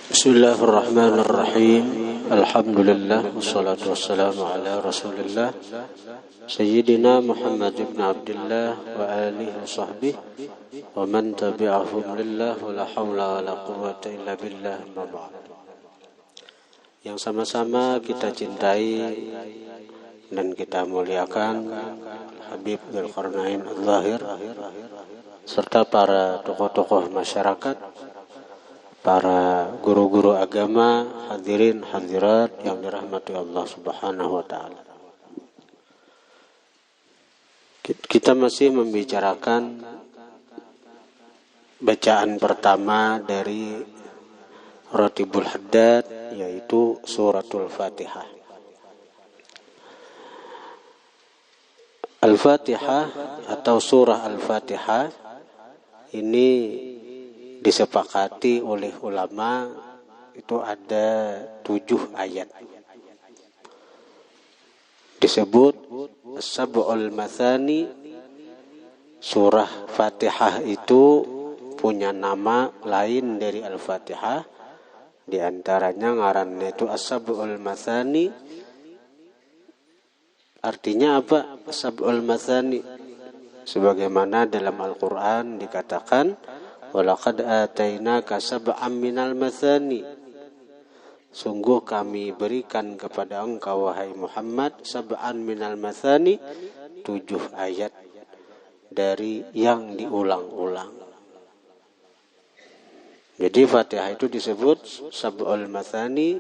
Bismillahirrahmanirrahim. Alhamdulillah wassalatu wassalamu ala Rasulillah Sayyidina Muhammad ibn Abdullah wa alihi wa sahbihi wa man tabi'ahum lillah wa la hawla wa la quwwata illa billah amma ba'd. Yang sama-sama kita cintai dan kita muliakan Habib Dzulqarnain Adz-Dzahir serta para tokoh-tokoh masyarakat, para guru-guru agama, hadirin hadirat yang dirahmati Allah Subhanahu wa taala. Kita masih membicarakan bacaan pertama dari Ratibul Haddad, yaitu suratul Fatihah. Al-Fatihah atau surah Al-Fatihah ini disepakati oleh ulama itu ada 7 ayat. Disebut Sab'ul Mathani. Surah Fatihah itu punya nama lain dari Al-Fatihah. Di antaranya ngarannya itu As-Sab'ul Mathani. Artinya apa? As-Sab'ul Mathani. Sebagaimana dalam Al-Quran dikatakan, walaqad atainaka sab'am minal mathani. Sungguh kami berikan kepada engkau wahai Muhammad sab'an minal mathani, 7 ayat dari yang diulang-ulang. Jadi Fatihah itu disebut sab'ul mathani,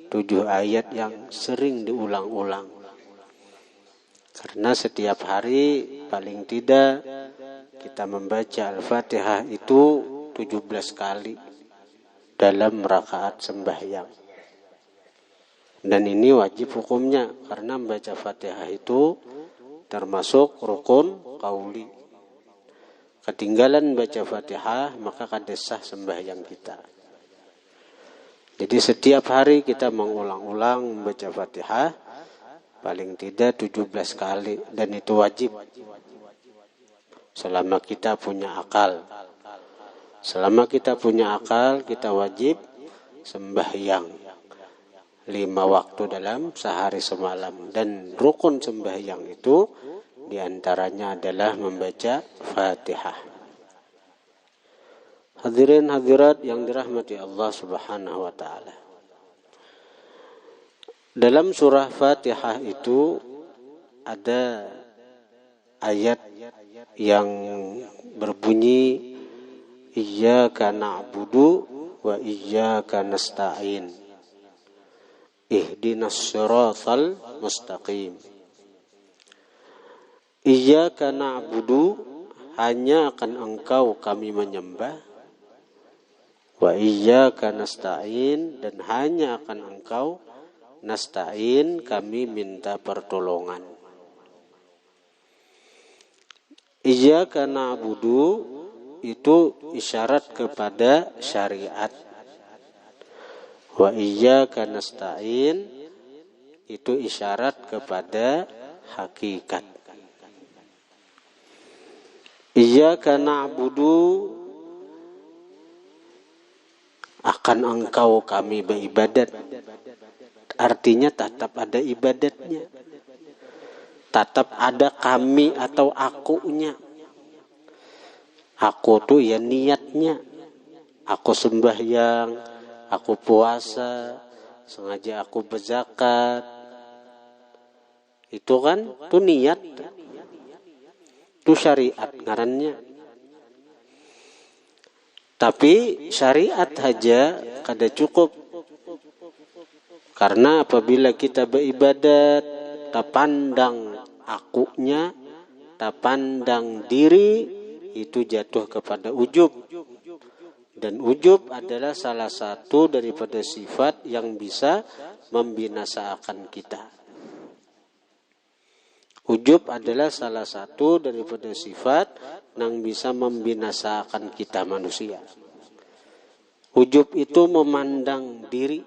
7 ayat yang sering diulang-ulang. Karena setiap hari paling tidak kita membaca Al-Fatihah itu 17 kali dalam rakaat sembahyang. Dan ini wajib hukumnya karena membaca Fatihah itu termasuk rukun qauli. Ketinggalan baca Fatihah maka kada sah sembahyang kita. Jadi setiap hari kita mengulang-ulang membaca Fatihah paling tidak 17 kali dan itu wajib. Selama kita punya akal. Selama kita punya akal, kita wajib sembahyang 5 waktu dalam sehari semalam. Dan rukun sembahyang itu diantaranya adalah membaca Fatihah. Hadirin hadirat yang dirahmati Allah Subhanahu wa taala. Dalam surah Fatihah itu ada ayat yang berbunyi Iyyaka na'budu wa iyyaka nasta'in. Ihdinas siratal mustaqim. Iyyaka na'budu, hanya akan engkau kami menyembah. Wa iyyaka nasta'in, dan hanya akan engkau nasta'in, kami minta pertolongan. Iyyaka na'budu itu isyarat kepada syariat. Wa iyyaka nasta'in itu isyarat kepada hakikat. Iyyaka na'budu, akan engkau kami beribadat. Artinya tetap ada ibadatnya. Tetap ada kami atau akunya. Aku tuh ya niatnya. Aku sembahyang, aku puasa, sengaja aku berzakat. Itu kan tuh niat. Itu syariat ngarannya. Tapi syariat aja kada cukup. Karena apabila kita beribadat, tak pandang akunya, tak pandang diri, itu jatuh kepada ujub. Dan ujub adalah salah satu daripada sifat yang bisa membinasakan kita. Ujub adalah salah satu daripada sifat yang bisa membinasakan kita manusia. Ujub itu memandang diri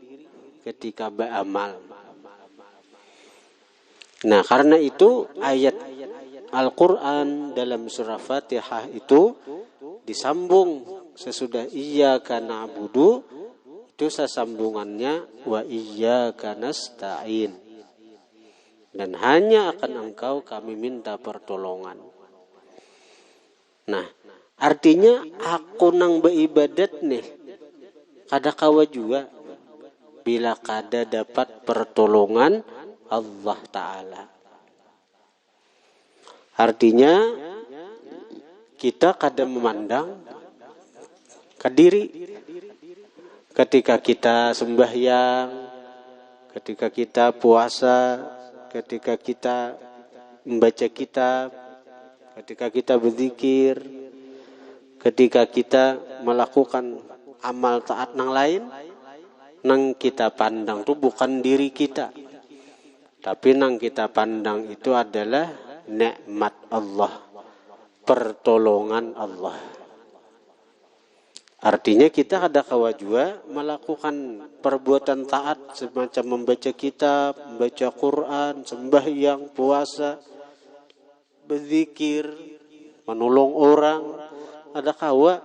ketika beramal. Nah, karena itu ayat Al-Quran dalam surah Fatihah itu disambung sesudah Iyyaka na'budu Itu sesambungannya wa iyyaka nasta'in. Dan hanya akan Engkau kami minta pertolongan. Nah, artinya aku nang beribadat nih kada kawa juga bila kada dapat pertolongan Allah Ta'ala. Artinya kita kada memandang ke diri. Ketika kita sembahyang, ketika kita puasa, ketika kita membaca kitab, ketika kita berzikir, ketika kita melakukan amal taat nang lain, nang kita pandang itu bukan diri kita, tapi nang kita pandang itu adalah nikmat Allah, pertolongan Allah. Artinya kita ada kewajua melakukan perbuatan taat semacam membaca kitab, membaca Quran, sembahyang, puasa, berzikir, menolong orang. Ada kawa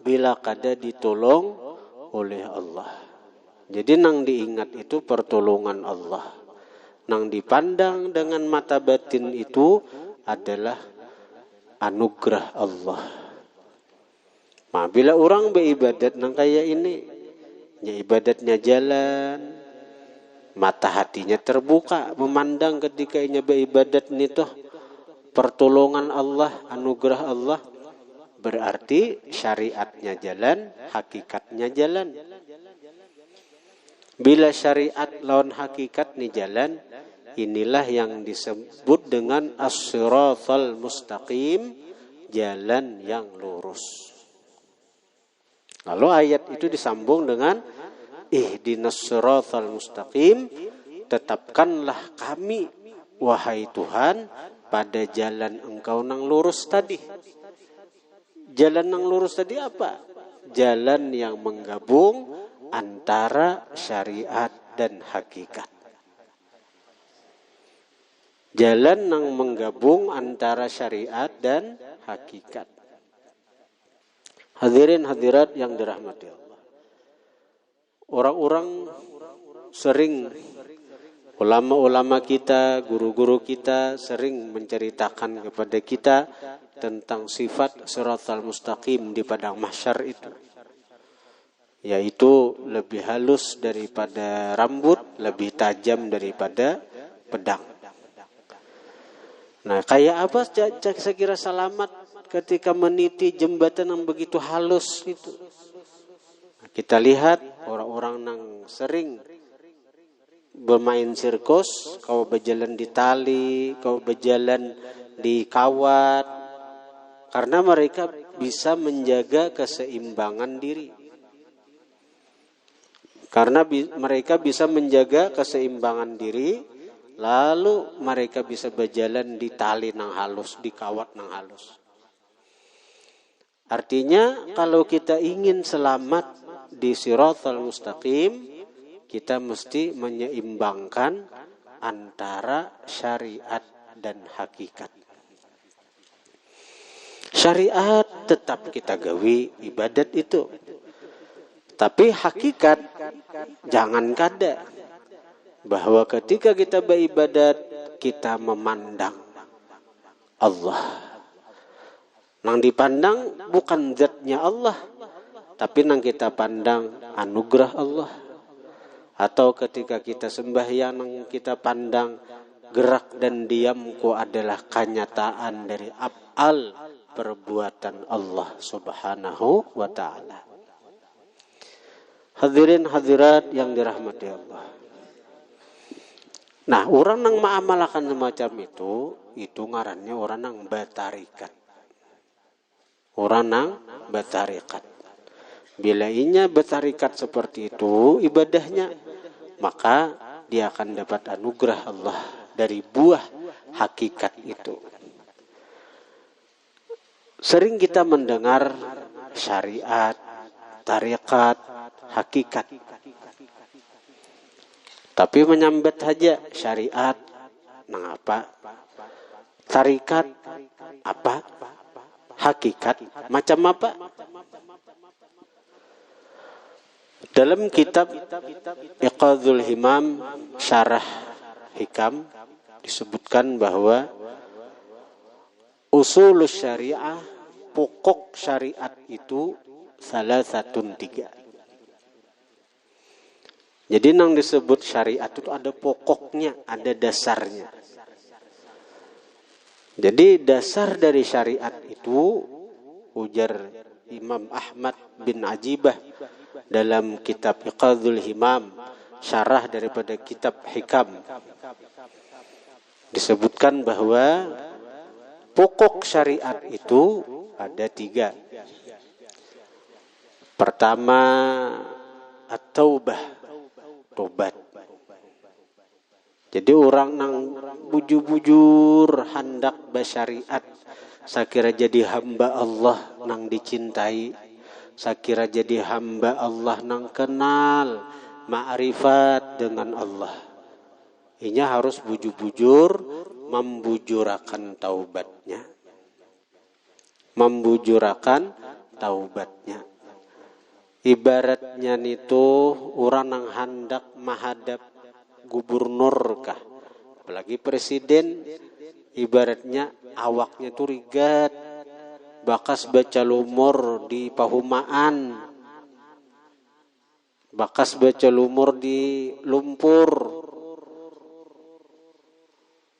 bila kada ditolong oleh Allah. Jadi nang diingat itu pertolongan Allah. Nang dipandang dengan mata batin itu adalah anugerah Allah. Nah, bila orang beribadat nang kayak ini, ya ibadatnya jalan, mata hatinya terbuka, memandang ketika inya beribadat itu pertolongan Allah, anugerah Allah, berarti syariatnya jalan, hakikatnya jalan. Bila syariat lawan hakikat nih jalan, inilah yang disebut dengan as-siratal mustaqim, jalan yang lurus. Lalu ayat itu disambung dengan ihdinas siratal mustaqim, tetapkanlah kami wahai Tuhan pada jalan Engkau nang lurus tadi. Jalan nang lurus tadi apa? Jalan yang menggabung antara syariat dan hakikat. Jalan yang menggabung antara syariat dan hakikat. Hadirin hadirat yang dirahmati Allah. Orang-orang sering, ulama-ulama kita, guru-guru kita sering menceritakan kepada kita tentang sifat siratal mustaqim di padang mahsyar itu. Yaitu lebih halus daripada rambut, lebih tajam daripada pedang. Nah, kayak apa sekira selamat ketika meniti jembatan yang begitu halus itu. Nah, kita lihat orang-orang yang sering bermain sirkus, kau berjalan di tali, kau berjalan di kawat, karena mereka bisa menjaga keseimbangan diri. Karena mereka bisa menjaga keseimbangan diri, lalu mereka bisa berjalan di tali nang halus, di kawat nang halus. Artinya kalau kita ingin selamat di siratal mustaqim, kita mesti menyeimbangkan antara syariat dan hakikat. Syariat tetap kita gawi ibadat itu. Tapi hakikat jangan kada. Bahwa ketika kita beribadat, kita memandang Allah. Nang dipandang bukan zatnya Allah, tapi nang kita pandang anugerah Allah. Atau ketika kita sembahyang, nang kita pandang gerak dan diamku adalah kenyataan dari af'al perbuatan Allah Subhanahu wa ta'ala. Hadirin hadirat yang dirahmati Allah. Nah, orang yang mengamalkan semacam itu ngarannya orang yang bertarikat. Orang yang bertarikat. Bila inya bertarikat seperti itu ibadahnya, maka dia akan dapat anugerah Allah dari buah hakikat itu. Sering kita mendengar syariat, tarikat, hakikat. Tapi menyambat saja syariat, nang apa? Tarikat, apa? Hakikat, macam apa? Dalam kitab Iqadhul Himam Syarah Hikam disebutkan bahwa usulus syariah, pokok syariat itu salah satu tiga. Jadi yang disebut syariat itu ada pokoknya, ada dasarnya. Jadi dasar dari syariat itu, ujar Imam Ahmad bin Ajibah dalam kitab Iqadhul Himam, syarah daripada kitab Hikam, disebutkan bahwa pokok syariat itu ada tiga. Pertama, at-taubah, tobat. Jadi orang nang bujur-bujur hendak bersyariat, sakira jadi hamba Allah nang dicintai, sakira jadi hamba Allah nang kenal ma'rifat dengan Allah. Inya harus bujur-bujur membujurakan taubatnya. Membujurakan taubatnya. Ibaratnya itu orang nang hendak menghadap gubernur kah, apalagi presiden, ibaratnya awaknya itu rigat, bakas baca lumur di pahumaan, bakas baca lumur di lumpur,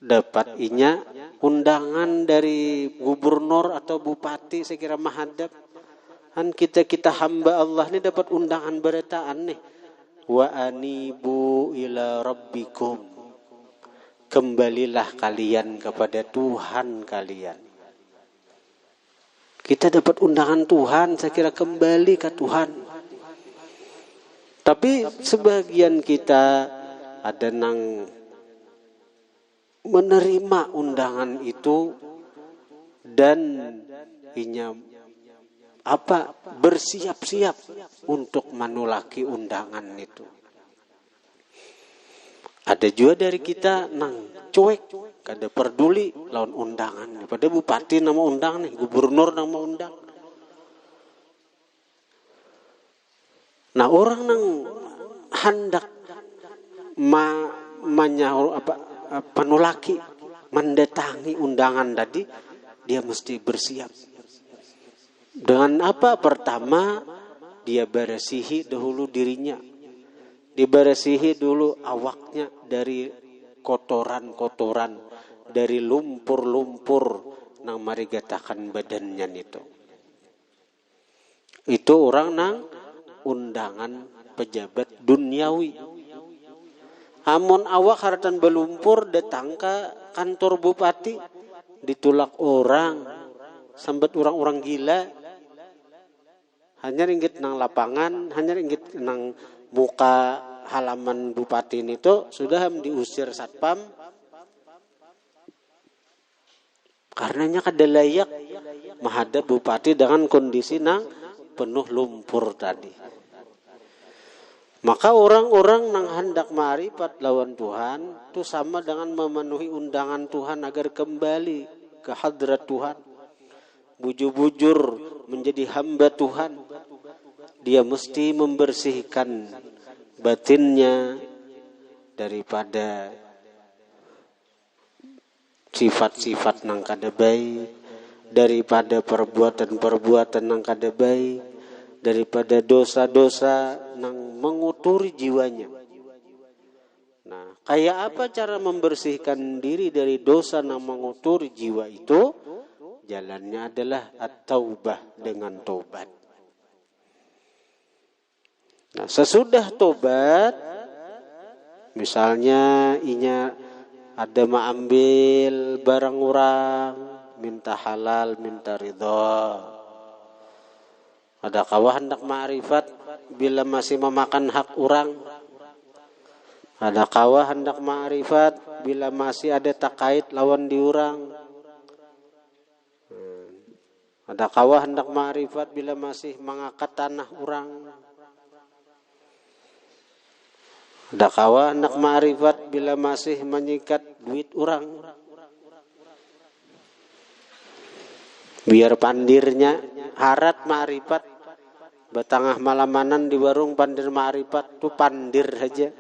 dapat inya undangan dari gubernur atau bupati sekira mahadap. Kan kita hamba Allah ini dapat undangan berataan nih. Wa anibu ila rabbikum. Kembalilah kalian kepada Tuhan kalian. Kita dapat undangan Tuhan, saya kira kembali ke Tuhan. Tapi sebagian kita ada nang menerima undangan itu dan inya bersiap-siap untuk menolaki undangan itu. Ada juga dari kita nang cuek, kada peduli lawan undangan. Pada bupati nama undang nih, gubernur nama undang. Nah, orang nang hendak penolaki, mendatangi undangan tadi, dia mesti bersiap. Dengan apa? Pertama, dia bersihi dahulu dirinya. Dibersihi dulu awaknya dari kotoran-kotoran, dari lumpur-lumpur nang marigatakan badannya itu. Itu orang nang undangan pejabat duniawi. Amun awak haratan belumpur datang ke kantor bupati, ditulak orang, sambat orang-orang gila. Hanya ringgit nang lapangan, hanya ringgit nang muka halaman bupati itu sudah diusir satpam. Karenanya kada layak menghadap bupati dengan kondisi nang penuh lumpur tadi. Maka orang-orang nang hendak ma'rifat lawan Tuhan itu sama dengan memenuhi undangan Tuhan agar kembali ke hadrat Tuhan. Bujur-bujur menjadi hamba Tuhan. Dia mesti membersihkan batinnya daripada sifat-sifat nang kada baik, daripada perbuatan-perbuatan nang kada baik, daripada dosa-dosa nang menguturi jiwanya. Nah, kayak apa cara membersihkan diri dari dosa nang menguturi jiwa itu? Jalannya adalah at-taubah, dengan tobat. Nah, sesudah tobat, misalnya inya ada mengambil barang orang, minta halal, minta ridha. Ada kawah hendak ma'rifat bila masih memakan hak orang. Ada kawah hendak ma'rifat bila masih ada takait lawan diurang. Ada kawah hendak ma'rifat bila masih mengangkat tanah orang. Ada kawah hendak ma'rifat bila masih menyikat duit orang. Biar pandirnya harat ma'rifat Batangah malamanan di warung pandir ma'rifat tuh pandir saja.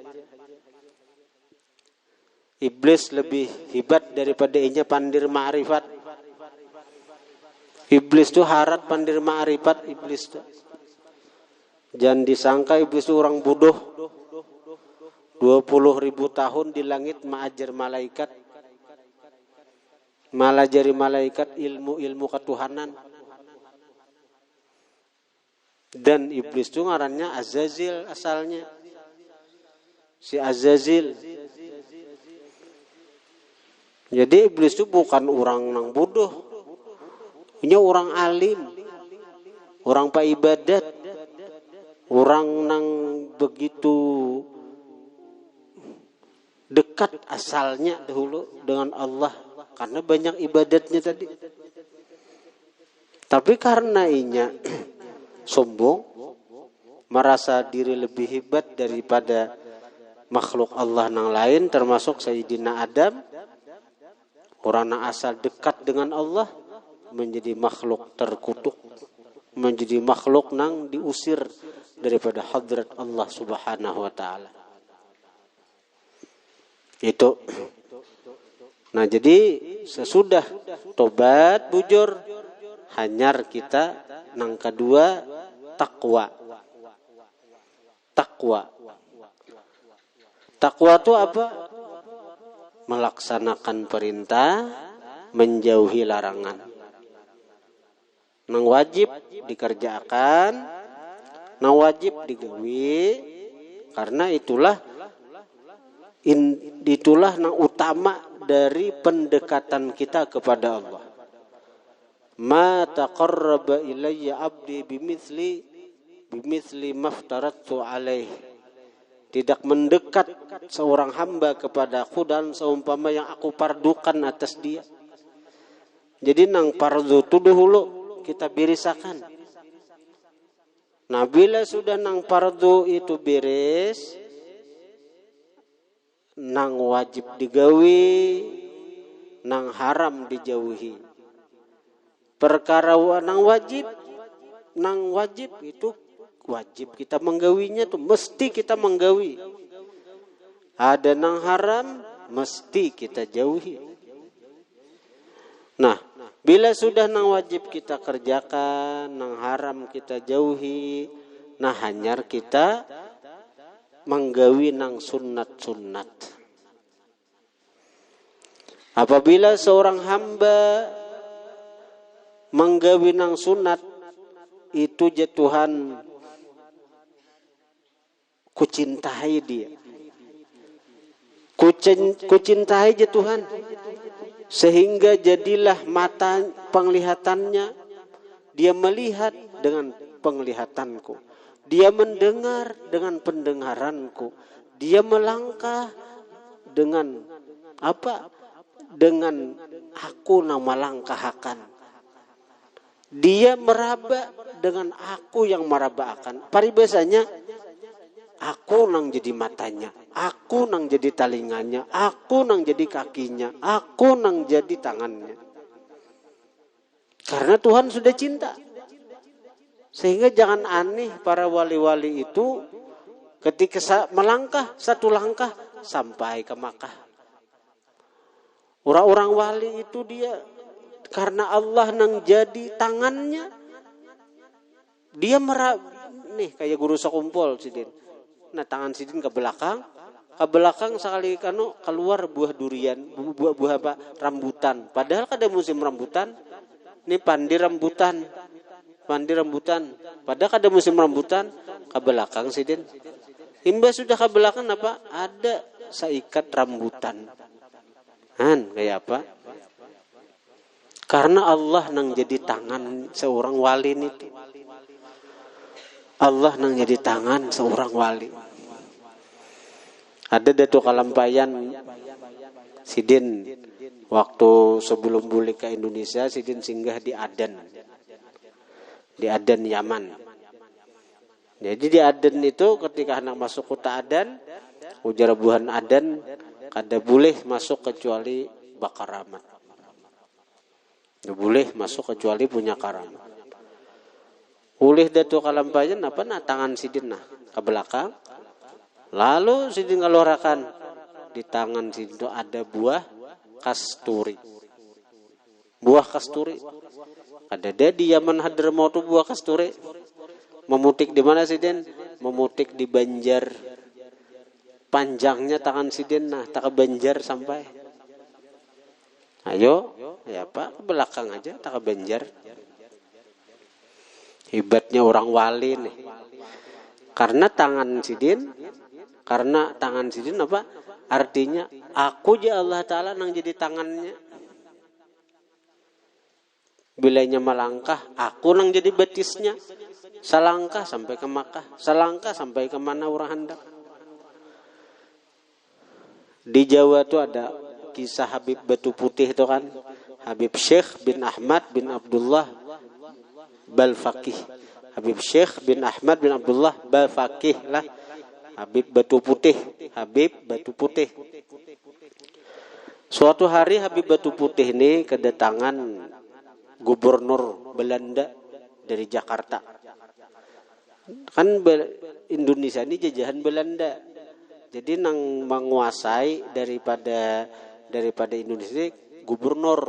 Iblis lebih hebat daripada inya pandir ma'rifat. Iblis tuh harat pandir ma'rifat iblis tuh. Jangan disangka iblis itu orang bodoh. 20.000 tahun di langit ma'ajar malaikat. Malajari malaikat ilmu-ilmu ketuhanan. Dan iblis itu ngarannya Azazil asalnya. Si Azazil. Jadi iblis itu bukan orang nang bodoh. Ini orang alim. Orang pak ibadat. Orang nang begitu dekat asalnya dahulu dengan Allah. Karena banyak ibadatnya tadi. Tapi karena inya sombong, merasa diri lebih hebat daripada makhluk Allah yang lain, termasuk Sayyidina Adam, orang yang asal dekat dengan Allah, menjadi makhluk terkutuk, menjadi makhluk yang diusir daripada hadrat Allah Subhanahu wa Ta'ala. Itu. Nah, jadi sesudah tobat bujur, hanyar kita nang kedua takwa. Takwa itu apa? Melaksanakan perintah, menjauhi larangan. Nang wajib dikerjakan, nang wajib digawi, karena itulah nang utama dari pendekatan kita kepada Allah. Ma taqarraba ilayya abdi bimithli maftaratu alaih. Tidak mendekat seorang hamba kepadaku dan seumpama yang aku pardukan atas dia. Jadi nang pardu itu dahulu kita birisakan. Nah, bila sudah nang pardu itu beres, nang wajib digawi, nang haram dijauhi. Perkara nang wajib itu wajib kita menggawinya tuh, mesti kita menggawi. Ada nang haram mesti kita jauhi. Nah, bila sudah nang wajib kita kerjakan, nang haram kita jauhi, nah hanyar kita menggawi nang sunnat-sunnat. Apabila seorang hamba menggawi nang sunat, itu je Tuhan kucintai dia. Kucintai je Tuhan. Sehingga jadilah mata penglihatannya, dia melihat dengan penglihatanku. Dia mendengar dengan pendengaranku. Dia melangkah dengan apa? Dengan aku nama langkahakan. Dia meraba dengan aku yang meraba akan. Paribasanya, aku nang jadi matanya, aku nang jadi talinganya, aku nang jadi kakinya, aku nang jadi tangannya. Karena Tuhan sudah cinta. Sehingga jangan aneh para wali-wali itu ketika melangkah satu langkah sampai ke Makkah. Orang-orang wali itu dia karena Allah nang jadi tangannya, dia nih kayak guru sekumpul sidin. Nah tangan sidin ke belakang sekali keluar buah durian, buah apa? Rambutan. Padahal kada musim rambutan. Ini pandi rambutan. Padahal kada musim rambutan, ke belakang sidin. Himba sudah ke belakang apa? Ada seikat rambutan. Kayak apa? Karena Allah nang jadi tangan seorang wali itu. Allah nang jadi tangan seorang wali. Ada datu kalampayan sidin waktu sebelum balik ke Indonesia, sidin singgah di Aden. Di Aden Yaman. Jadi di Aden itu ketika anak masuk kota Aden, ujar buhan Aden kada boleh masuk kecuali bakaramat. Tidak boleh masuk kecuali punya karamat. Ulih datu kalampayan apa nah tangan sidin nah ke belakang. Lalu sidin ngeluarakan di tangan sidin itu ada buah kasturi. Buah kasturi. Ada di Yaman Hadramaut buah kasturi. Memutik di mana sidin? Memutik di Banjar. Panjangnya tangan sidin nah tak ke Banjar sampai. Ayo, ya Pak, ke belakang aja tak ke Banjar. Hebatnya orang wali nih. Karena tangan sidin apa? Artinya aku ya Allah Ta'ala nang jadi tangannya. Bilanya melangkah, aku nang jadi betisnya. Selangkah sampai ke Makkah, selangkah sampai ke mana orang hendak. Di Jawa tuh ada kisah Habib Batu Putih itu kan. Habib Syekh bin Ahmad bin Abdullah Balfaqih. Habib Syekh bin Ahmad bin Abdullah Balfaqih lah. Habib Batu Putih. Habib Batu Putih. Suatu hari Habib Batu Putih ini kedatangan gubernur Belanda dari Jakarta. Kan Indonesia ini jajahan Belanda. Jadi nang menguasai daripada Indonesia gubernur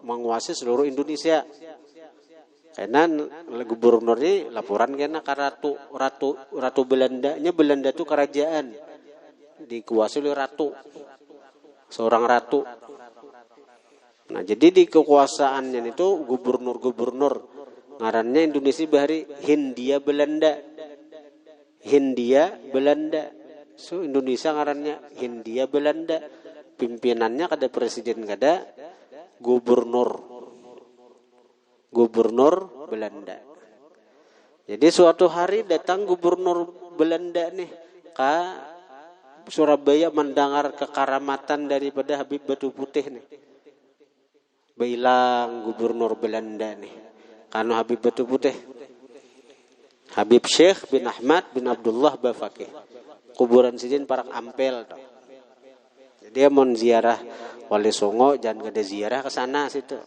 menguasai seluruh Indonesia. Karena gubernur ini laporan kena ke ratu Belanda. Belanda itu kerajaan dikuasai oleh ratu. Seorang ratu. Nah, jadi di kekuasaannya itu gubernur ngarannya Indonesia bahari Hindia Belanda. Hindia Belanda. So Indonesia ngarannya Hindia Belanda. Pimpinannya kada presiden kada gubernur Belanda. Jadi suatu hari datang gubernur Belanda nih ke Surabaya mendengar kekaramatan daripada Habib Batu Putih nih. Bilang gubernur Belanda nih. Karena Habib Batu Putih. Habib Syekh bin Ahmad bin Abdullah Balfaqih. Kuburan sidin parak ampel toh. Jadi dia mau ziarah Wali Songo jangan ada ziarah ke sana situ.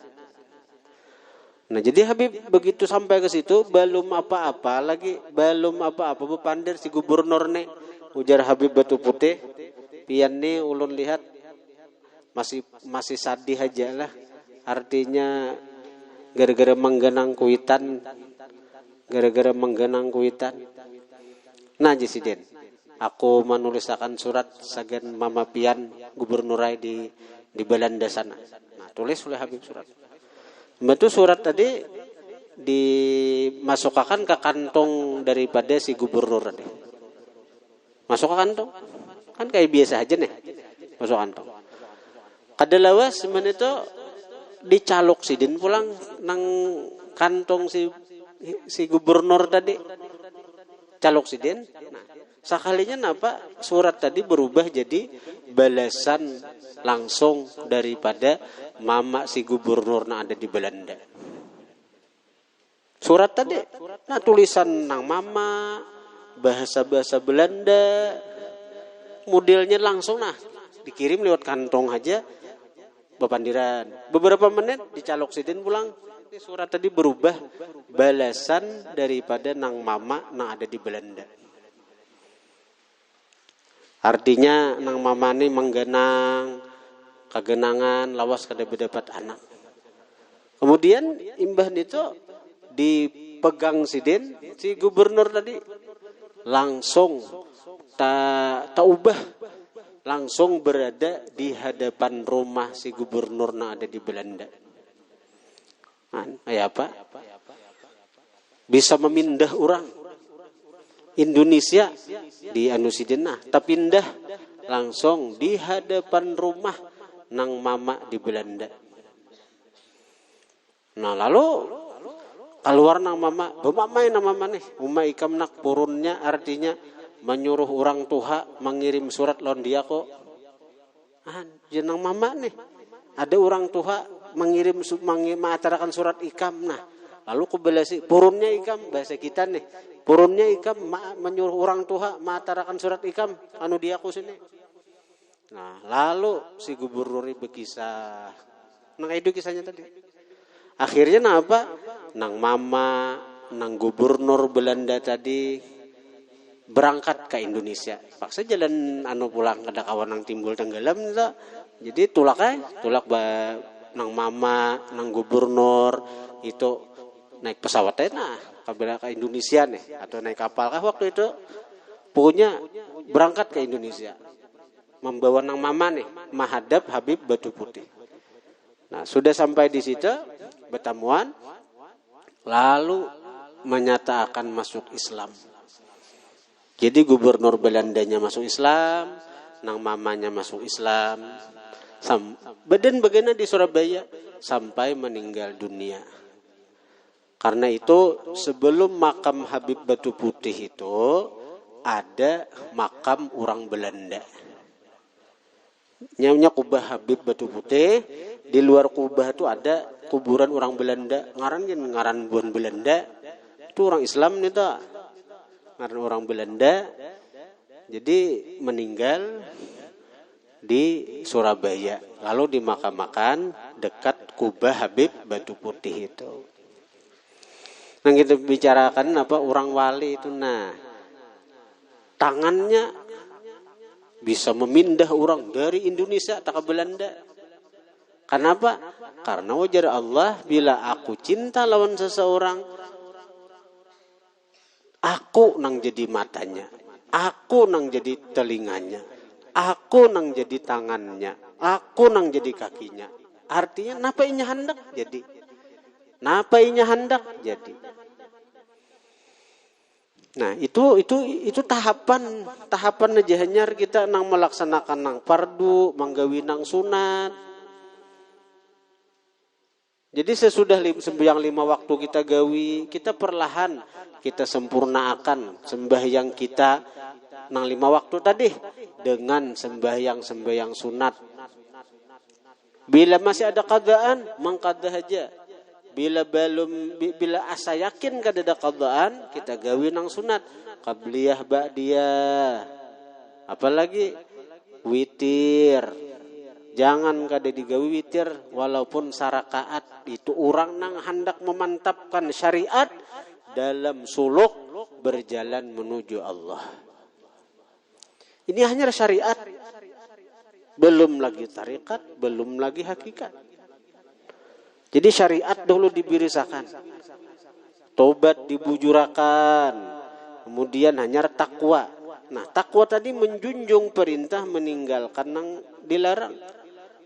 Nah, jadi Habib begitu sampai ke situ belum apa-apa bepandir si gubernur nih. Ujar Habib Batu Putih, pian nih ulun lihat masih sadih aja lah. Artinya gara-gara menggenang kuitan. Nah, Jesiden, aku menulisakan surat sagan Mama Pian gubernurai di Belanda sana. Nah, tulis oleh Habib surat. Betul surat tadi dimasukkan ke kantong daripada si gubernur tadi. Masuk ke kantong. Kan kayak biasa aja nih. Masuk kantong. Kadalawas semen itu dicalok sidin pulang nang kantong si gubernur tadi. Calok sidin. Nah, sekalinya napa surat tadi berubah jadi balasan langsung daripada mama si gubernur yang ada di Belanda. Surat tadi, nah tulisan nang mama, bahasa-bahasa Belanda, modelnya langsung nah dikirim lewat kantong aja, bepandiran. Beberapa menit dicalok sidin pulang, surat tadi berubah balasan daripada nang mama nang ada di Belanda. Artinya nang mama ini menggenang, kegenangan, lawas kada berdapat anak. Kemudian imbah itu dipegang sidin, si gubernur tadi langsung tak ubah, langsung berada di hadapan rumah si gubernur yang ada di Belanda. Apa? Bisa memindah orang Indonesia di Anusidina, tapi pindah langsung di hadapan rumah nang mama di Belanda. Nah lalu keluar nang mama, bemamai nang mama nih, umai ikam nak purunnya artinya menyuruh orang tua mengirim surat lon dia kok. Jenang mama nih, ada orang tua mengatakan surat ikam. Nah lalu kubelasi purunnya ikam bahasa kita nih, purunnya ikam menyuruh orang tua mengatakan surat ikam anu dia ku sini. Nah, lalu si gubernur berkisah. Nah, itu kisahnya tadi. Akhirnya apa? Nang mama, nang gubernur Belanda tadi berangkat ke Indonesia. Paksa jalan pulang kada kawan nang timbul tenggelam itu. Jadi tulak nang mama nang gubernur itu naik pesawat ke Indonesia nih atau naik kapal waktu itu pokoknya berangkat ke Indonesia membawa nang mama nih menghadap Habib Batu Putih. Nah, sudah sampai di situ bertemuan lalu menyatakan masuk Islam. Jadi gubernur Belandanya masuk Islam, nang mamanya masuk Islam. Badan bagaimana di Surabaya sampai meninggal dunia. Karena itu sebelum makam Habib Batu Putih itu ada makam orang Belanda. Namanya kubah Habib Batu Putih. Di luar kubah itu ada kuburan orang Belanda. Ngaran buan Belanda. Itu orang Islam nih tuh. Ngaran orang Belanda. Jadi meninggal di Surabaya. Lalu dimakamakan dekat kubah Habib Batu Putih itu. Nah kita bicarakan orang wali itu. Nah tangannya bisa memindah orang dari Indonesia ke Belanda. Kenapa? Karena wajar Allah bila aku cinta lawan seseorang, aku nang jadi matanya, aku nang jadi telinganya, aku nang jadi tangannya, aku nang jadi kakinya. Artinya napa inya hendak jadi. Napa inya hendak jadi. Nah, itu tahapan aja hanyar kita nang melaksanakan nang fardu, manggawi nang sunat. Jadi sesudah sembahyang 5 waktu kita gawi, kita perlahan kita sempurnakan sembahyang kita nang 5 waktu tadi dengan sembahyang sunat. Bila masih ada qadaan, mangqadah aja. Bila asa yakin kada ada qadaan, kita gawi nang sunat, qabliyah ba'diyah. Apalagi witir. Jangan kada digawi witir walaupun sarakaat. Itu orang nang hendak memantapkan syariat dalam suluk berjalan menuju Allah. Ini hanya syariat. Belum lagi tarikat, belum lagi hakikat. Jadi syariat dulu dibirisakan. Tobat dibujurakan. Kemudian hanya takwa. Nah, takwa tadi menjunjung perintah, meninggalkan nang dilarang.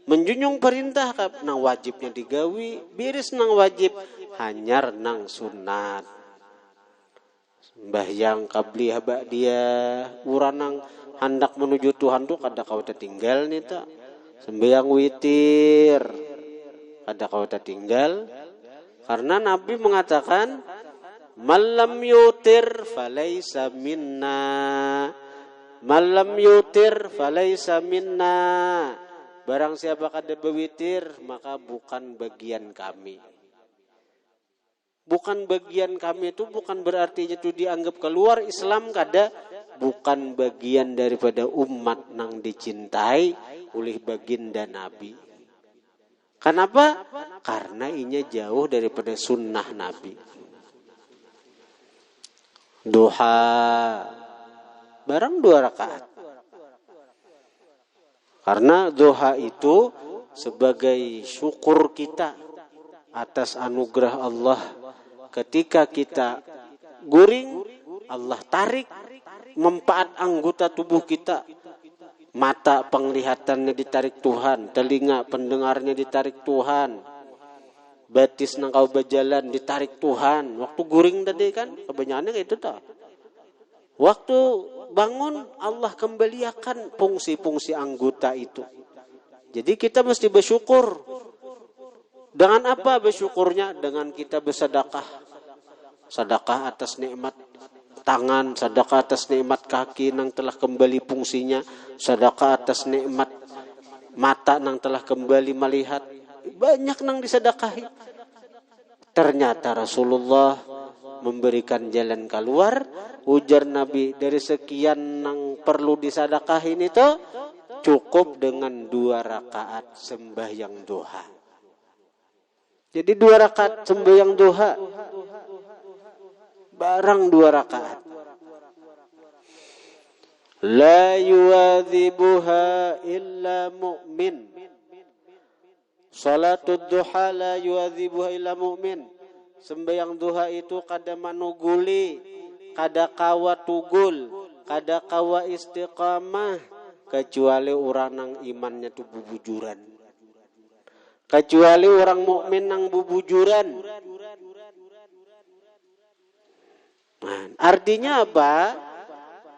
Menjunjung perintah nang wajibnya digawi, biris nang wajib, hanyar nang sunat. Sembahyang qabliyah ba'diyah, urang nang hendak menuju Tuhan tu kada kau tertinggal nih tak. Sembahyang witir kada kau tertinggal. Karena Nabi mengatakan malam yutir falaisa minna. Malam yutir falaisa minna. Barang siapa kada bewitir, maka bukan bagian kami. Bukan bagian kami itu bukan berarti itu dianggap keluar Islam kada. Bukan bagian daripada umat nang dicintai oleh baginda Nabi. Kenapa? Karena inya jauh daripada sunnah Nabi. Duha. Barang 2 rakaat. Karena duha itu sebagai syukur kita atas anugerah Allah. Ketika kita guring, Allah tarik mempaat anggota tubuh kita. Mata penglihatannya ditarik Tuhan, telinga pendengarnya ditarik Tuhan. Batis nang kau berjalan ditarik Tuhan. Waktu guring tadi kan, kebanyakannya kayak itu tak. Waktu bangun Allah kembalikan fungsi-fungsi anggota itu. Jadi kita mesti bersyukur. Dengan apa bersyukurnya? Dengan kita bersedekah. Sedekah atas nikmat tangan, sedekah atas nikmat kaki nang telah kembali fungsinya, sedekah atas nikmat mata nang telah kembali melihat. Banyak nang disedekahi. Ternyata Rasulullah memberikan jalan keluar. Ujar Nabi, dari sekian nang perlu disedekahin itu cukup dengan 2 rakaat sembahyang duha. Jadi 2 rakaat sembahyang duha. barang 2 rakaat. La yuwadzibuha illa mu'min. Salatul duha la yuwadzibuha illa mu'min. Sembahyang duha itu kada manuguli, kada kawa tugul, kada kawa istiqamah kecuali orang nang imannya tu bubujuran. Kecuali orang mukmin nang bubujuran. Nah, artinya apa?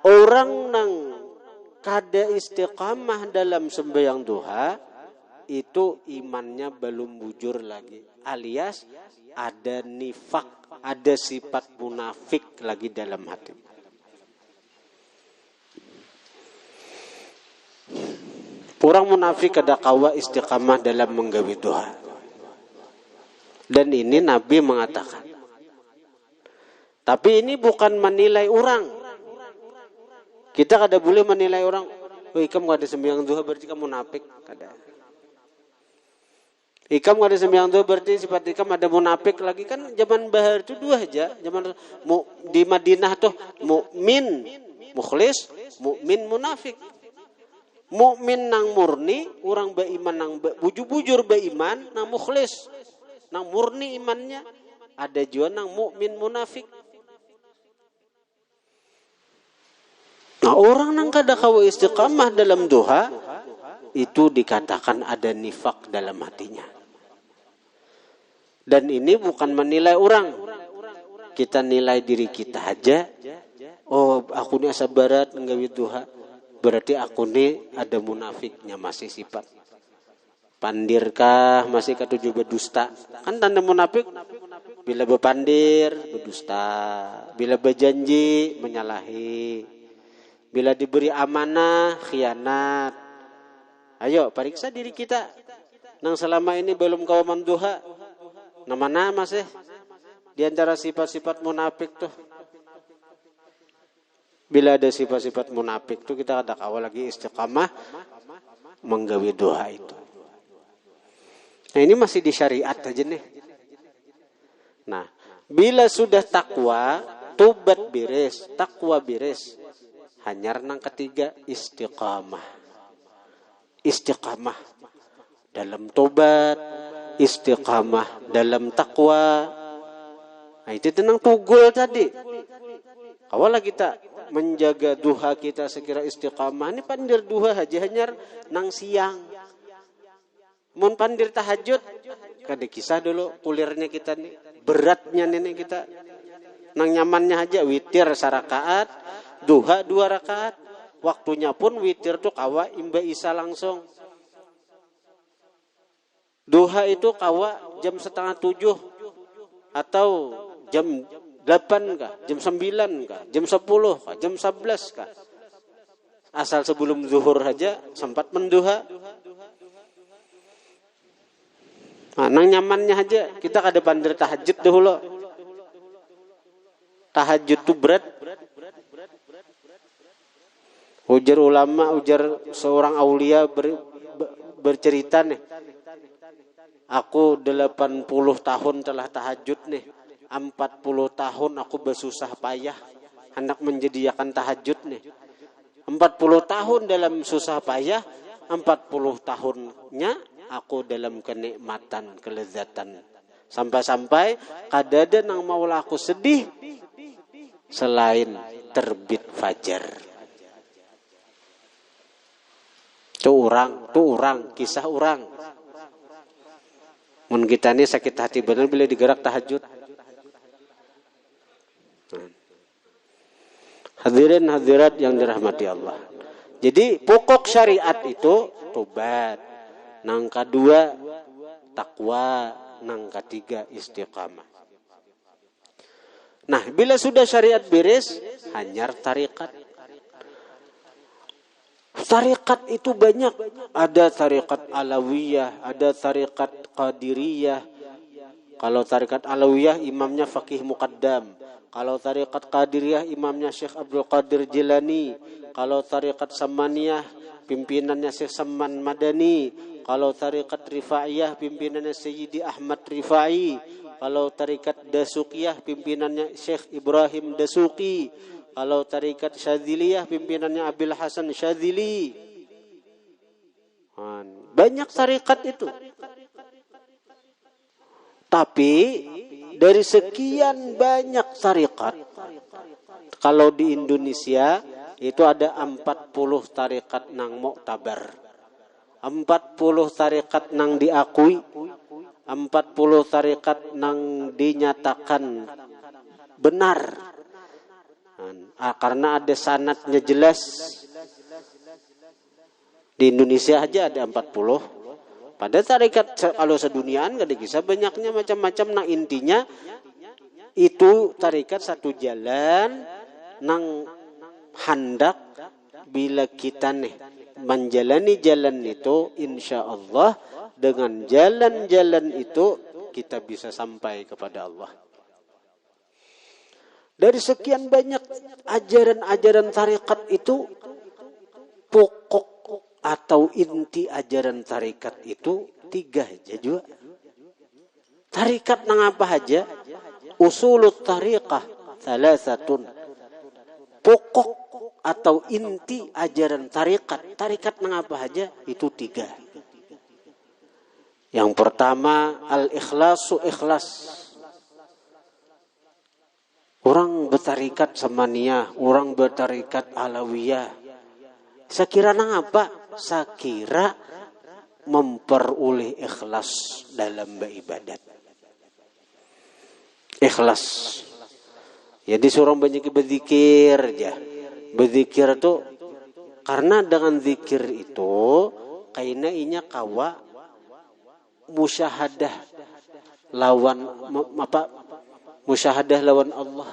Orang nang kada istiqamah dalam sembahyang duha itu imannya belum bujur lagi, alias ada nifak, ada sifat munafik lagi dalam hati. Orang munafik kada kawa istiqamah dalam menggawe duha. Dan ini Nabi mengatakan. Tapi ini bukan menilai orang. Kita kada boleh menilai orang, oh kamu ada sembahyang duha berarti kamu munafik, kada. Ikam ada sembahyang duha berarti sifat ikam ada munafik lagi, kan zaman bahar itu 2 aja. Zaman di Madinah tuh mukmin mukhlis, mukmin munafik. Mukmin nang murni, orang beriman nang bujur beriman, nang mukhlis, nang murni imannya. Ada juga nang mukmin munafik. Nah, orang nang kada kawa istiqamah dalam duha itu dikatakan ada nifak dalam hatinya. Dan ini bukan menilai orang. Kita nilai diri kita aja. Oh, aku ni asa barat nggawi duha. Berarti aku ni ada munafiknya, masih sifat. Pandirkah masih ketujuh berdusta. Kan tanda munafik bila berpandir berdusta, bila berjanji menyalahi. Bila diberi amanah, khianat. Ayo, periksa diri kita. Nang selama ini belum kawaman duha. Nama-nama sih. Di antara sifat-sifat munafik tuh. Bila ada sifat-sifat munafik tuh, kita ada kawal lagi istiqamah menggawi duha itu. Nah, ini masih di syariat aja nih. Nah, bila sudah takwa, tobat beres, takwa beres. Hanyar nang ketiga istiqamah. Istiqamah dalam tobat, istiqamah dalam takwa. Nah, itu tenang tugul tadi. Kawalah kita menjaga duha kita sekira istiqamah. Ini pandir duha aja hanyar nang siang. Mun pandir tahajud, kada kisah dulu kulirnya kita nih. Beratnya nih kita. Nang nyamannya aja witir sarakaat, duha 2 rakaat. Waktunya pun witir tuh kawa imba isa langsung. Duha itu kawa jam 6:30 atau jam 8 kah, jam 9 kah, jam 10 kah, jam 11 kah. Asal sebelum zuhur aja sempat menduha. Nah, nang nyamannya aja kita kada pandir tahajud dahulu. Tahajud itu berat. Ujar ulama, ujar seorang aulia bercerita nih. Aku 80 tahun telah tahajud nih. 40 tahun aku bersusah payah hendak menjadikan tahajud nih. 40 tahun dalam susah payah, 40 tahunnya aku dalam kenikmatan, kelezatan. Sampai-sampai kadada nang maula aku sedih selain terbit fajar. Tuh orang, kisah orang. Mun kita ini sakit hati benar bila digerak tahajud. Hadirin hadirat yang dirahmati Allah. Jadi pokok syariat itu tobat. Nang kedua takwa, nang ketiga istiqamah. Nah, bila sudah syariat beres, hanyar tarikat. Tarikat itu banyak. Ada tarikat Alawiyah, ada tarikat Qadiriyah. Kalau tarikat Alawiyah imamnya Faqih Muqaddam. Kalau tarikat Qadiriyah imamnya Syekh Abdul Qadir Jilani. Kalau tarikat Samaniyah pimpinannya Syekh Saman Madani. Kalau tarikat Rifaiyah pimpinannya Sayyidi Ahmad Rifai. Kalau tarikat Dasukiyah pimpinannya Syekh Ibrahim Dasuki. Kalau tarikat Syadziliyah pimpinannya Abil Hasan Syadzili. Banyak tarikat itu. Tapi dari sekian banyak tarikat, kalau di Indonesia itu ada 40 tarikat nang muktabar. 40 tarikat nang diakui. 40 tarikat nang dinyatakan benar. Karena ada sanadnya jelas. Di Indonesia aja ada 40. Pada tarikat kalau seduniaan gak ada kisah banyaknya macam-macam. Nah intinya itu tarikat satu jalan nang hendak bila kita nih menjalani jalan itu, insya Allah dengan jalan-jalan itu kita bisa sampai kepada Allah. Dari sekian banyak ajaran-ajaran tarikat itu, pokok atau inti ajaran tarikat itu 3 aja juga. Tarikat nang apa aja? Usulut tariqah salasatun. Pokok atau inti ajaran tarikat. Tarikat nang apa aja? Itu 3. Yang pertama, al-ikhlasu ikhlas. Orang bertarikat samaniyah, orang bertarikat alawiyah. Sekira nang apa? Sekira memperoleh ikhlas dalam beribadat. Ikhlas. Jadi seorang banyak berzikir aja. Berzikir itu karena dengan zikir itu kayaknya inya kawa musyahadah lawan musyahadah lawan Allah.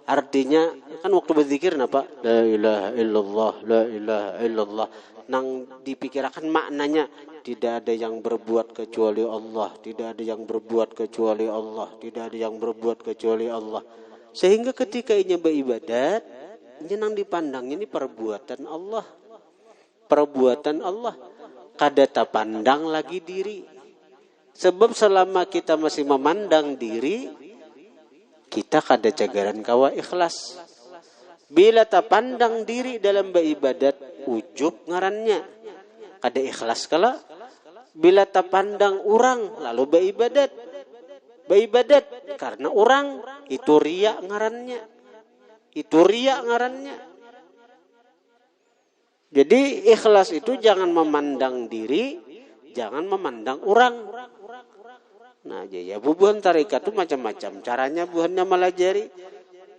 Artinya kan waktu berzikir apa? La ilaha illallah, la ilaha illallah. Nang dipikirkan maknanya tidak ada yang berbuat kecuali Allah, tidak ada yang berbuat kecuali Allah, tidak ada yang berbuat kecuali Allah. Sehingga ketika inya beribadat, inya nang dipandangnya ini perbuatan Allah. Perbuatan Allah. Kada tak pandang lagi diri. Sebab selama kita masih memandang diri, kita kada cagaran kawa ikhlas. Bila tak pandang diri dalam beribadat, ujub ngarannya. Kada ikhlas kala. Bila tak pandang orang, lalu beribadat. Beribadat karena orang, itu riya ngarannya. Itu riya ngarannya. Jadi ikhlas itu jangan memandang diri, jangan memandang orang. Nah, ya bubuhan tarikat itu macam-macam. Caranya buhannya melajari.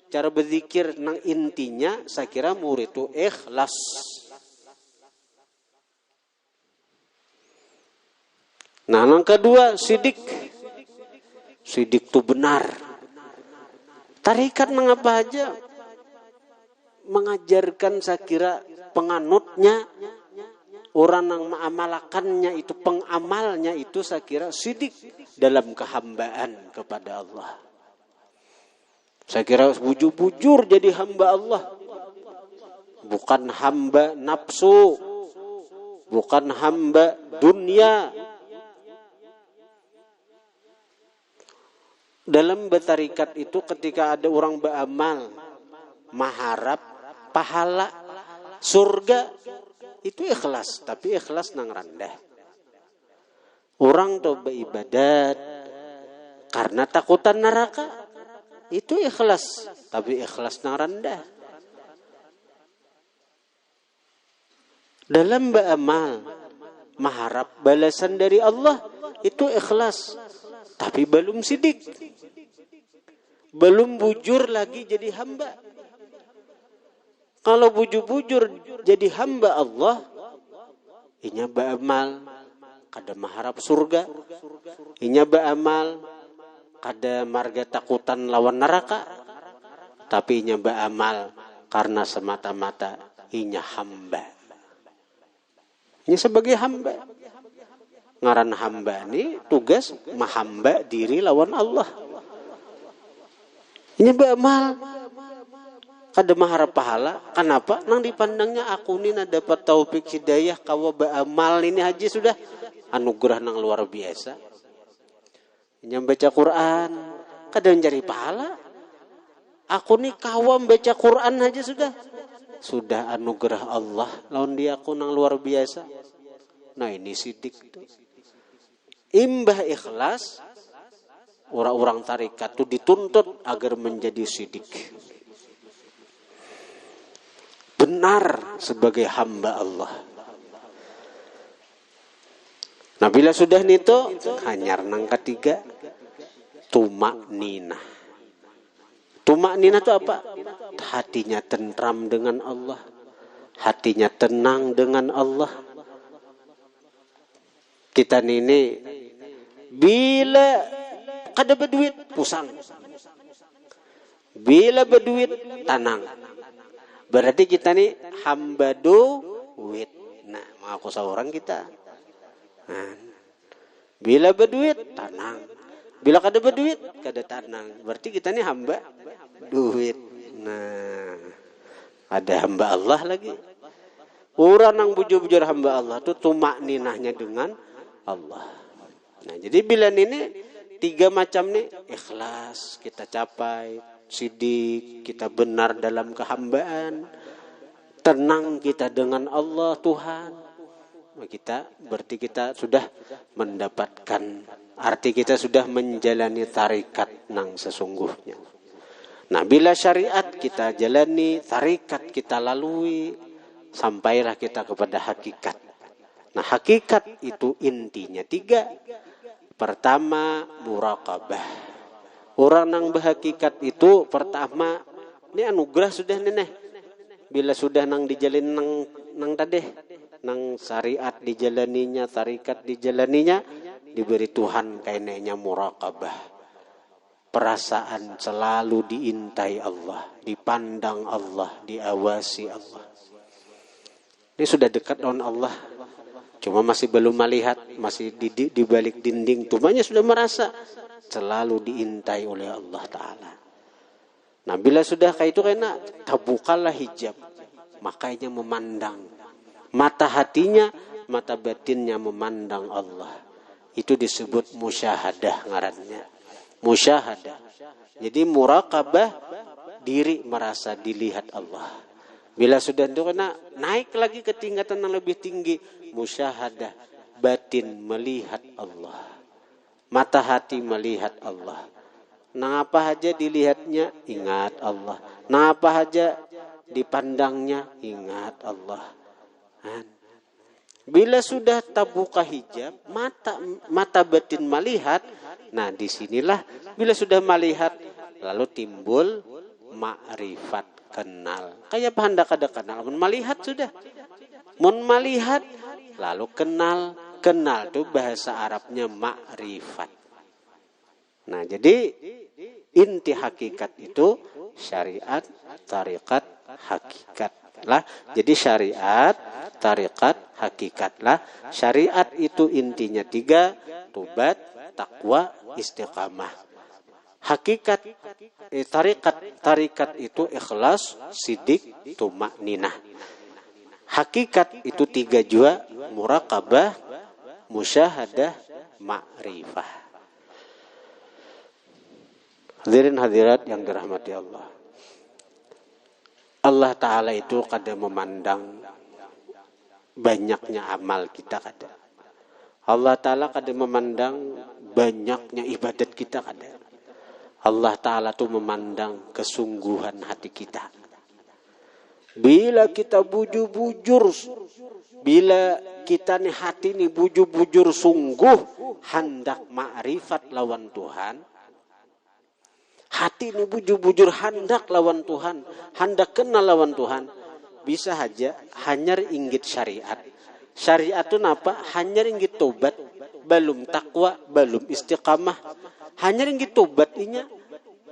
Cara berzikir nang intinya saya kira murid itu ikhlas. Nah, yang kedua sidik. Sidik itu benar. Tarikat mengapa aja mengajarkan saya kira penganutnya, orang yang mengamalkannya itu, pengamalnya itu saya kira sidik dalam kehambaan kepada Allah. Saya kira bujur-bujur jadi hamba Allah. Bukan hamba nafsu. Bukan hamba dunia. Dalam bertarikat itu ketika ada orang beramal, mengharap pahala surga, itu ikhlas. Tapi ikhlas nang rendah. Orang tuh beribadat karena takutan neraka, itu ikhlas. Tapi ikhlas nang rendah. Dalam beramal, mengharap balasan dari Allah, itu ikhlas. Tapi belum sidik. Belum bujur lagi jadi hamba. Kalau bujur-bujur jadi hamba Allah, inya beramal kada mengharap surga, inya beramal kada marga takutan lawan neraka, tapi inya beramal karena semata-mata inya hamba. Inya sebagai hamba. Ngaran hamba ini tugas mahamba diri lawan Allah. Inya beramal kada mengharap pahala. Kenapa? Nang dipandangnya aku ini dapat taufik hidayah kawa beramal ini aja sudah anugerah nang luar biasa. Yang baca Quran, kadang cari pahala. Aku nih kawam baca Quran aja sudah anugerah Allah. Lawan dia aku nang luar biasa. Nah ini sidik tuh. Imbah ikhlas, orang-orang tarikat itu dituntut agar menjadi sidik. Benar sebagai hamba Allah. Nah bila sudah nito, hanyar nang ketiga, tumak ninah. Tumak ninah itu apa? Hatinya tentram dengan Allah. Hatinya tenang dengan Allah. Kita ini bila kada berduit pusang. Bila berduit tenang. Berarti kita ini hamba duit. Nah, mengaku seorang kita. Nah, bila berduit tenang. Bila kada berduit kada tenang. Berarti kita ini hamba duit. Nah, ada hamba Allah lagi. Orang yang bujur-bujur hamba Allah itu tumak ninahnya dengan Allah. Nah, jadi bila ini 3 macam nih, ikhlas kita capai, sidik kita benar dalam kehambaan, tenang kita dengan Allah Tuhan. Berarti kita sudah mendapatkan, arti kita sudah menjalani tarikat nang sesungguhnya. Nah, bila syariat kita jalani, tarikat kita lalui, sampailah kita kepada hakikat. Nah, hakikat itu intinya 3. Pertama, muraqabah. Orang yang berhakikat itu pertama, ini anugerah sudah nih. Bila sudah nang dijalin nang tadi, nang syariat dijalaninya, tarikat dijalaninya, diberi Tuhan kainnya muraqabah. Perasaan selalu diintai Allah, dipandang Allah, diawasi Allah. Ini sudah dekat dengan Allah. Cuma masih belum melihat, masih di balik dinding. Tumanya sudah merasa selalu diintai oleh Allah Ta'ala. Nah bila sudah kayak itu kena, terbukalah hijab. Makanya memandang. Mata hatinya, mata batinnya memandang Allah. Itu disebut musyahadah ngarannya. Musyahadah. Jadi muraqabah, diri merasa dilihat Allah. Bila sudah itu kena, naik lagi ke tingkatan yang lebih tinggi. Musyahadah, batin melihat Allah. Mata hati melihat Allah. Nah apa aja dilihatnya, ingat Allah. Nah apa aja dipandangnya, ingat Allah. Bila sudah terbuka hijab, mata batin melihat. Nah disinilah, bila sudah melihat, lalu timbul ma'rifat. Kenal. Kayak apa hendak ada kenal? Mun melihat sudah. Mun melihat lalu kenal. Kenal itu bahasa Arabnya ma'rifat. Nah, jadi inti hakikat itu syariat, tarikat, hakikat lah. Jadi syariat, tarikat, hakikat lah. Syariat itu intinya 3, tobat, takwa, istiqamah. Hakikat tarikat itu ikhlas, sidik, tumak ninah. Hakikat itu 3 jua, muraqabah, musyahadah, ma'rifah. Hadirin hadirat yang dirahmati Allah. Allah Ta'ala itu kadang memandang banyaknya amal kita kadang. Allah Ta'ala kadang memandang banyaknya ibadat kita kadang. Allah Ta'ala itu memandang kesungguhan hati kita. Bila kita bujur-bujur, bila kita nih hati nih bujur-bujur sungguh, hendak ma'rifat lawan Tuhan. Hati ini bujur-bujur hendak lawan Tuhan, hendak kenal lawan Tuhan. Bisa saja hanya inggit syariat. Syariat itu apa? Hanya inggit tobat, belum takwa, belum istiqamah. Hanya inggit tobat inya,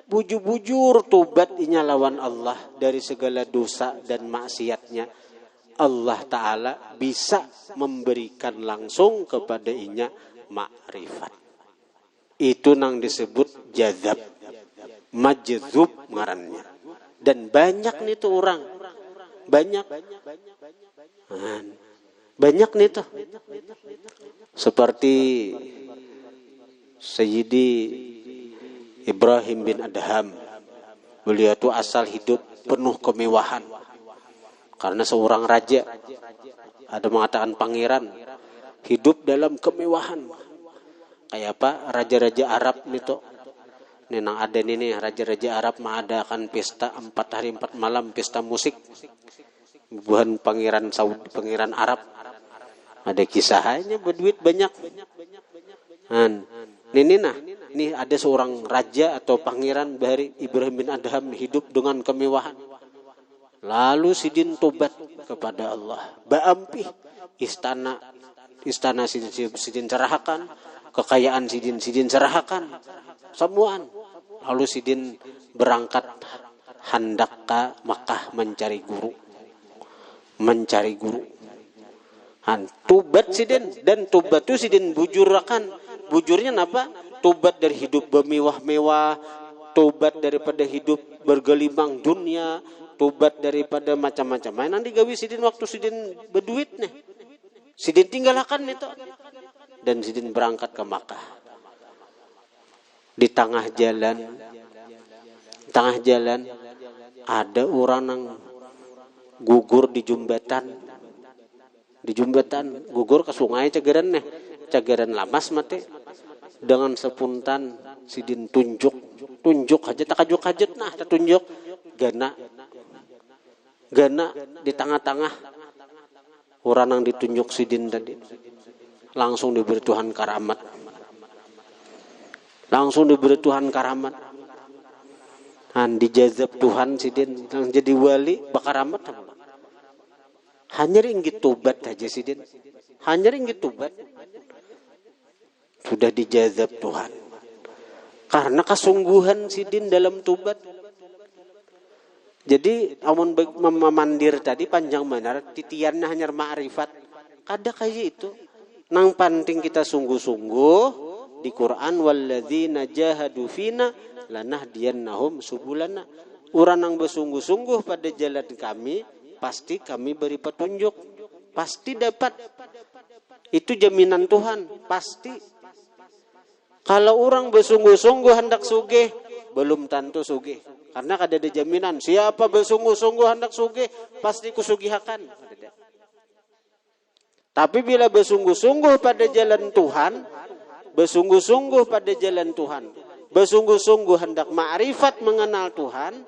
bujur-bujur tobat inya lawan Allah dari segala dosa dan maksiatnya. Allah Ta'ala bisa memberikan langsung kepada inya makrifat. Itu yang disebut jazab, majzub ngarannya. Dan banyak nih tuh orang, banyak nih tuh. Seperti Sayyidi Ibrahim bin Adham. Beliau itu asal hidup penuh kemewahan. Karena seorang raja, ada mengatakan pangeran, hidup dalam kemewahan. Kayak apa? Raja-raja Arab itu. Nenang ada ini raja-raja Arab mengadakan pesta 4 hari 4 malam, pesta musik. Bukan pangeran Saudi, pangeran Arab. Ada kisahnya berduit banyak. Ini ada seorang raja atau pangeran dari Ibrahim bin Adham hidup dengan kemewahan. Lalu Sidin tobat kepada Allah. Baampih istana Sidin cerahkan, kekayaan Sidin cerahkan, semuaan. Lalu Sidin berangkat hendak ke Makkah mencari guru. Tobat Sidin, dan tobat itu Sidin bujurnya apa? Tobat dari hidup bermewah-mewah, tobat daripada hidup bergelimang dunia, tobat daripada macam-macam. Nanti gawi Sidin waktu Sidin berduit nih. Sidin tinggalkan itu. Dan Sidin berangkat ke Makkah. Di tengah jalan ada orang yang gugur di jembatan gugur ke sungai cagaran lamas mati. Dengan sepuntan Sidin tunjuk aja tak kajuk nah tunjuk gana di tengah-tengah orang yang ditunjuk Sidin tadi langsung diberi Tuhan karamat. Dijazab Tuhan Sidin yang jadi wali bakaramat. Hanya ringgit tobat aja Sidin. Sudah dijazab Tuhan. Karena kesungguhan Sidin dalam tobat. Jadi amun memandir tadi panjang benar titiannya hanya ma'rifat. Kada kayak itu. Nang penting kita sungguh-sungguh di Quran walladzina jahadu fina lanahdiyannahum subulana. Orang yang bersungguh-sungguh pada jalan kami pasti kami beri petunjuk. Pasti dapat. Itu jaminan Tuhan. Pasti. Kalau orang bersungguh-sungguh hendak sugih, belum tentu sugih. Karena kada ada jaminan. Siapa bersungguh-sungguh hendak sugih, pasti kusugihakan. Tapi bila bersungguh-sungguh pada jalan Tuhan, bersungguh-sungguh hendak ma'rifat mengenal Tuhan,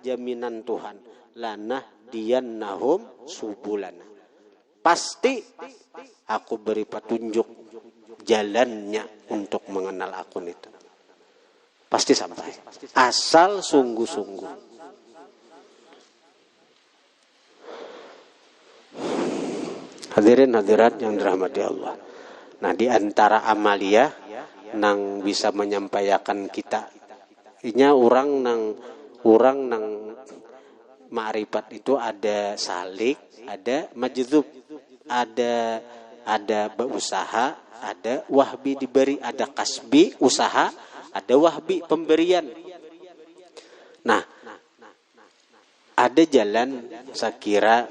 jaminan Tuhan. Lanah diyannahum subulana. Pasti aku beri petunjuk jalannya untuk mengenal akun itu. Pasti sampai. Asal sungguh-sungguh. Hadirin hadirat yang dirahmati Allah. Nah, di antara amalia nang bisa menyampaikan kita, inya orang nang ma'rifat itu ada salik, ada majdzub, ada berusaha, ada wahbi diberi, ada kasbi usaha, ada wahbi pemberian. Nah, ada jalan sekira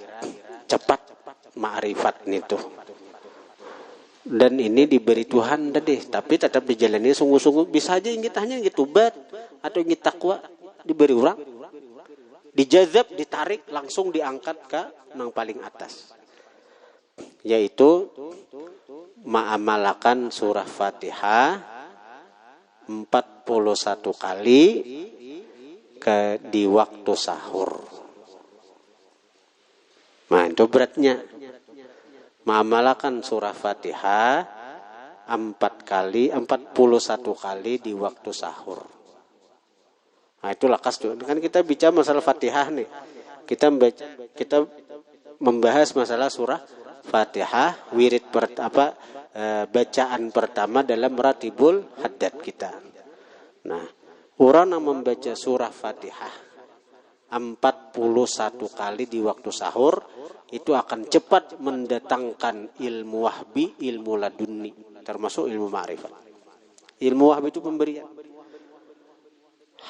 cepat ma'rifat itu. Dan ini diberi Tuhan tadi, tapi tetap dijalani sungguh-sungguh. Bisa aja ingin hanya ingin tobat atau ingin takwa diberi orang, dijazab, ditarik, langsung diangkat ke nang paling atas. Yaitu ma'amalakan surah Fatihah 41 kali di waktu sahur. Nah, itu beratnya. Ma'amalakan surah Fatihah 41 kali di waktu sahur. Nah, itu lakas tuh. Kan kita bicara masalah Fatihah nih. Kita membahas masalah surah Fatihah, wirid bacaan pertama dalam ratibul haddad kita. Nah, orang yang membaca surah Fatihah 41 kali di waktu sahur itu akan cepat mendatangkan ilmu wahbi, ilmu ladunni, termasuk ilmu ma'rifat. Ilmu wahbi itu pemberian.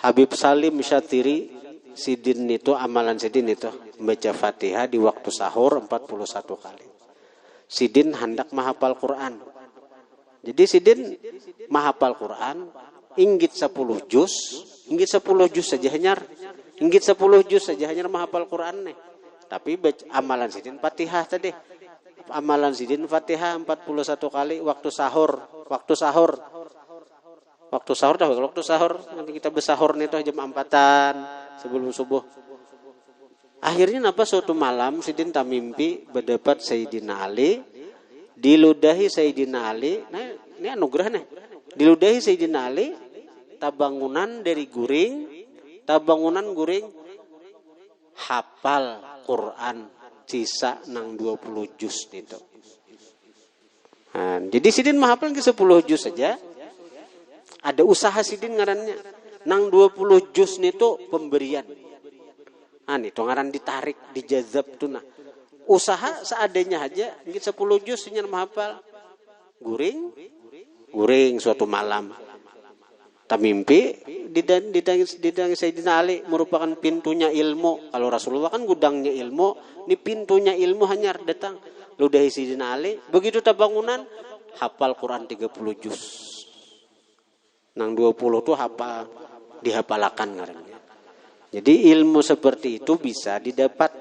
Habib Salim Syatiri Sidin itu, amalan Sidin itu membaca Fatihah di waktu sahur 41 kali. Sidin hendak menghafal Quran. Jadi sidin mahapal Quran, inggit 10 juz, inggit 10 juz saja hanyar. Inggit 10 juz saja hanyar mahapal Quran nih. Tapi amalan sidin Fatihah tadi. Amalan sidin Fatihah 41 kali waktu sahur. Waktu sahur dah, waktu sahur nanti kita bersahur nih tuh jam 4-an sebelum subuh. Akhirnya napa suatu malam sidin tamimpi berdapat Sayyidina Ali, diludahi Sayyidina Ali. Nah, ini anugerah nih. Diludahi Sayyidina Ali, tabangunan dari guring, tabangunan guring hafal Quran sisa nang 20 juz itu. Nah, jadi sidin menghafal ke 10 juz saja. Ada usaha sidin ngarannya. Nang 20 juz itu pemberian. Nih ngaran ditarik, dijazab tuh nah. Usaha seadanya aja, ngit 10 juz nyen menghafal. Guring suatu malam. Tamimpi didang Sayyidina Ali merupakan pintunya ilmu. Kalau Rasulullah kan gudangnya ilmu, ini pintunya ilmu hanya datang. Ludahi Sayyidina Ali, begitu tabangunan hafal Quran 30 juz. Nang 20 tuh hafal dihafalakan ngarannya. Jadi ilmu seperti itu bisa didapat.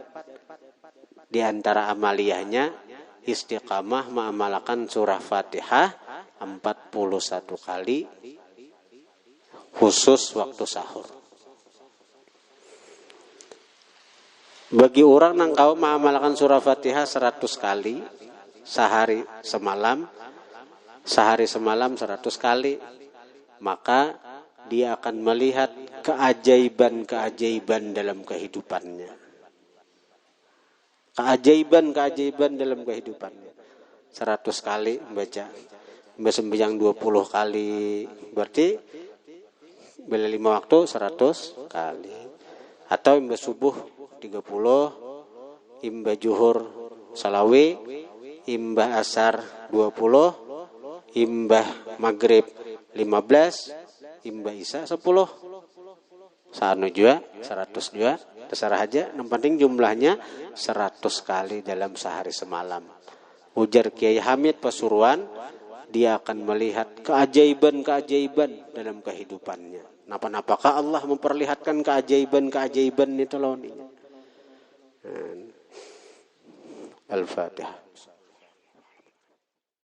Di antara amaliyahnya istiqamah mengamalkan surah Fatihah 41 kali khusus waktu sahur. Bagi orang yang kau mengamalkan surah Fatihah 100 kali sehari semalam 100 kali, maka dia akan melihat keajaiban-keajaiban dalam kehidupannya. Keajaiban dalam kehidupannya. 100 kali membaca. Sembahyang 20 kali. Berarti bila 5 waktu 100 kali. Atau imba subuh 30, imba juhur salawe, imba asar 20, imba maghrib 15, imba isya 10. Sanu juga 100 juga. Terserah aja, yang penting jumlahnya 100 kali dalam sehari semalam. Ujar Kiai Hamid Pasuruan, dia akan melihat keajaiban-keajaiban dalam kehidupannya. Napa-napakah Allah memperlihatkan keajaiban-keajaiban itu loh. Al-Fatihah.